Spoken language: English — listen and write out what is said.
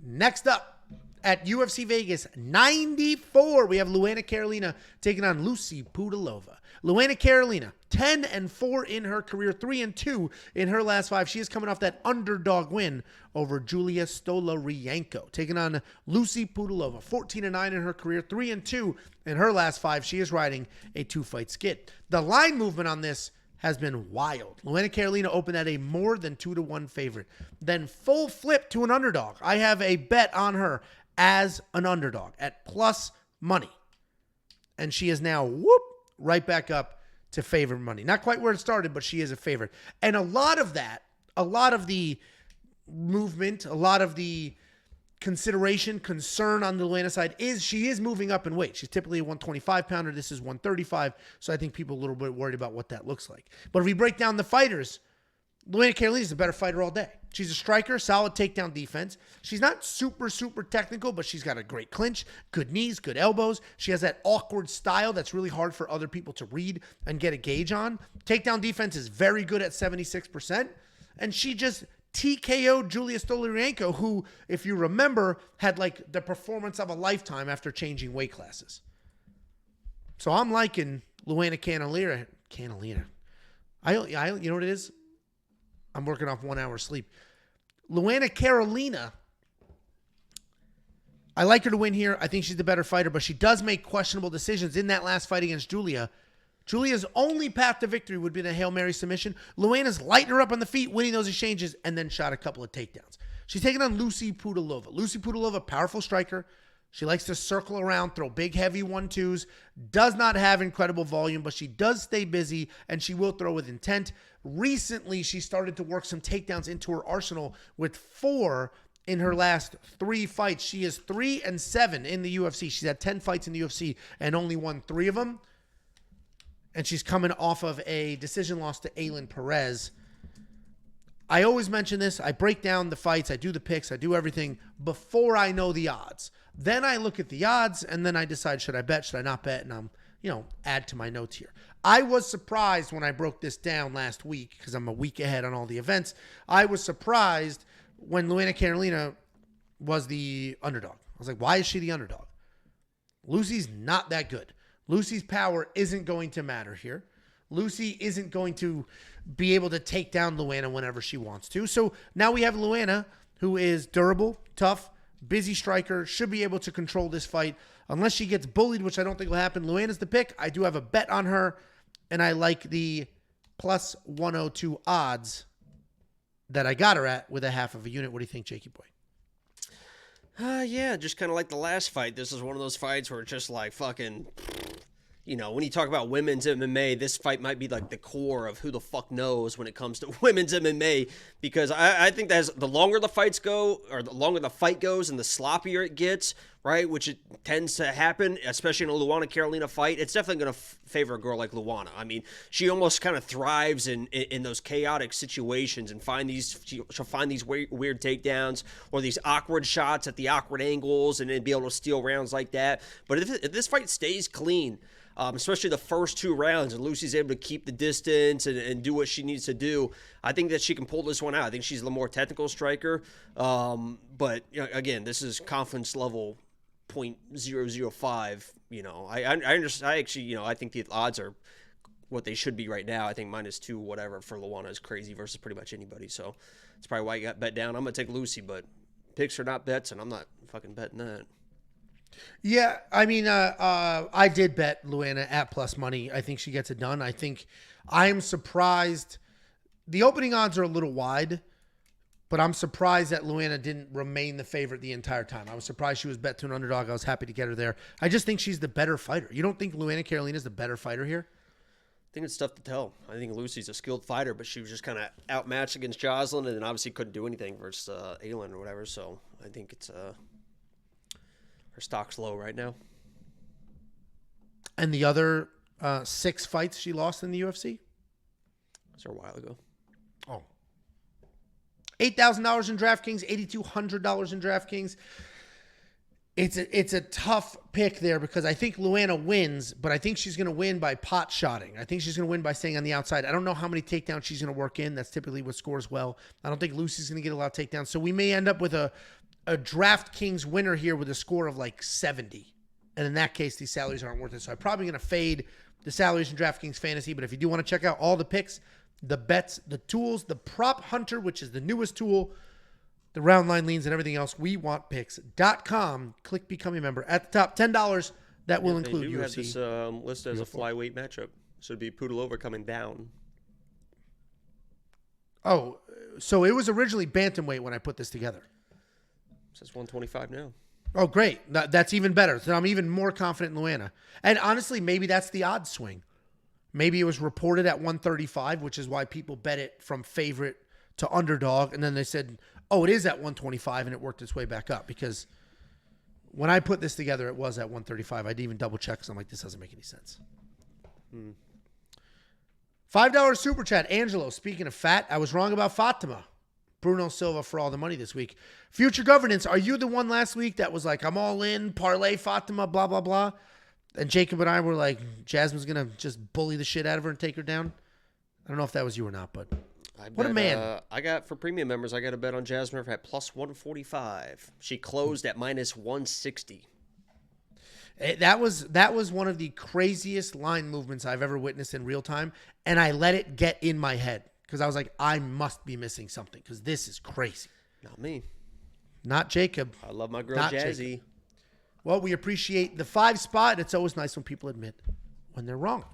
Next up at UFC Vegas 94, we have Luana Carolina taking on Lucie Pudilova. Luana Carolina, 10-4 in her career, 3-2 in her last 5. She is coming off that underdog win over Julia Stolarienko, taking on Lucie Pudilova, 14-9 in her career, 3-2 in her last 5. She is riding a 2-fight skid. The line movement on this has been wild. Luana Carolina opened at a more than 2-1 favorite, then full flip to an underdog. I have a bet on her as an underdog at plus money. And she is now, right back up to favorite money. Not quite where it started, but she is a favorite. And a lot of the movement, a lot of the consideration, concern on the Luana side is she is moving up in weight. She's typically a 125 pounder. This is 135. So I think people are a little bit worried about what that looks like. But if we break down the fighters, Luana Carolina is a better fighter all day. She's a striker, solid takedown defense. She's not super technical, but she's got a great clinch, good knees, good elbows. She has that awkward style that's really hard for other people to read and get a gauge on. Takedown defense is very good at 76%. And she just TKO'd Julia Stolarienko, who, if you remember, had like the performance of a lifetime after changing weight classes. So I'm liking Luana Carolina. You know what it is? I'm working off 1 hour sleep. Luana Carolina, I like her to win here. I think she's the better fighter, but she does make questionable decisions in that last fight against Julia. Julia's only path to victory would be the Hail Mary submission. Luana's lighting her up on the feet, winning those exchanges, and then shot a couple of takedowns. She's taking on Lucie Pudilova. Lucie Pudilova, powerful striker. She likes to circle around, throw big, heavy 1-2s. Does not have incredible volume, but she does stay busy, and she will throw with intent. Recently, she started to work some takedowns into her arsenal with 4 in her last 3 fights. She is 3-7 in the UFC. She's had 10 fights in the UFC and only won 3 of them. And she's coming off of a decision loss to Aylin Perez. I always mention this. I break down the fights. I do the picks. I do everything before I know the odds. Then I look at the odds, and then I decide, should I bet, should I not bet? And I'm, add to my notes here. I was surprised when I broke this down last week because I'm a week ahead on all the events. I was surprised when Luana Carolina was the underdog. I was like, why is she the underdog? Lucie's not that good. Lucie's power isn't going to matter here. Lucie isn't going to be able to take down Luana whenever she wants to. So now we have Luana, who is durable, tough, busy striker, should be able to control this fight. Unless she gets bullied, which I don't think will happen, Luana's the pick. I do have a bet on her, and I like the plus 102 odds that I got her at with a half of a unit. What do you think, Jakey boy? Yeah, just kind of like the last fight. This is one of those fights where it's just like fucking, when you talk about women's MMA, this fight might be like the core of who the fuck knows when it comes to women's MMA, because I think that the longer the fights go, or the longer the fight goes and the sloppier it gets, right, which it tends to happen, especially in a Luana Carolina fight, it's definitely going to favor a girl like Luana. I mean, she almost kind of thrives in those chaotic situations and she'll find these weird takedowns or these awkward shots at the awkward angles and then be able to steal rounds like that. But if this fight stays clean, especially the first 2 rounds, and Lucie's able to keep the distance and do what she needs to do, I think that she can pull this one out. I think she's the more technical striker. But again, this is confidence level 0.005. I understand. I actually, I think the odds are what they should be right now. I think -2 whatever for Luana is crazy versus pretty much anybody. So that's probably why you got bet down. I'm gonna take Lucie, but picks are not bets, and I'm not fucking betting that. Yeah, I mean, I did bet Luana at plus money. I think she gets it done. I'm surprised. The opening odds are a little wide, but I'm surprised that Luana didn't remain the favorite the entire time. I was surprised she was bet to an underdog. I was happy to get her there. I just think she's the better fighter. You don't think Luana Carolina is the better fighter here? I think it's tough to tell. I think Lucie's a skilled fighter, but she was just kind of outmatched against Jocelyn, and then obviously couldn't do anything versus Aylin or whatever. So I think it's her stock's low right now. And the other 6 fights she lost in the UFC? That's a while ago. Oh. $8,000 in DraftKings, $8,200 in DraftKings. It's a tough pick there because I think Luana wins, but I think she's going to win by pot shotting. I think she's going to win by staying on the outside. I don't know how many takedowns she's going to work in. That's typically what scores well. I don't think Lucie's going to get a lot of takedowns. So we may end up with a a DraftKings winner here with a score of like 70. And in that case, these salaries aren't worth it. So I'm probably going to fade the salaries in DraftKings Fantasy. But if you do want to check out all the picks, the bets, the tools, the Prop Hunter, which is the newest tool, the round line leans, and everything else, WeWantPicks.com. Click Become a Member. At the top, $10. That will include UFC. They have this listed as a flyweight matchup. So it'd be Pudilova coming down. Oh, so it was originally bantamweight when I put this together. It says 125 now. Oh, great. That's even better. So I'm even more confident in Luana. And honestly, maybe that's the odds swing. Maybe it was reported at 135, which is why people bet it from favorite to underdog. And then they said, oh, it is at 125, and it worked its way back up. Because when I put this together, it was at 135. I didn't even double check because I'm like, this doesn't make any sense. $5 super chat. Angelo, speaking of fat, I was wrong about Fatima. Bruno Silva for all the money this week. Future Governance, are you the one last week that was like, I'm all in, parlay Fatima, blah, blah, blah? And Jacob and I were like, Jasmine's going to just bully the shit out of her and take her down? I don't know if that was you or not, but what a man. I got, for premium members, I got a bet on Jasmine at plus 145. She closed at minus 160. That was one of the craziest line movements I've ever witnessed in real time, and I let it get in my head because I was like, I must be missing something because this is crazy. Not me. Not Jacob. I love my girl Not Jazzy. Jacob. Well, we appreciate the 5 spot. It's always nice when people admit when they're wrong.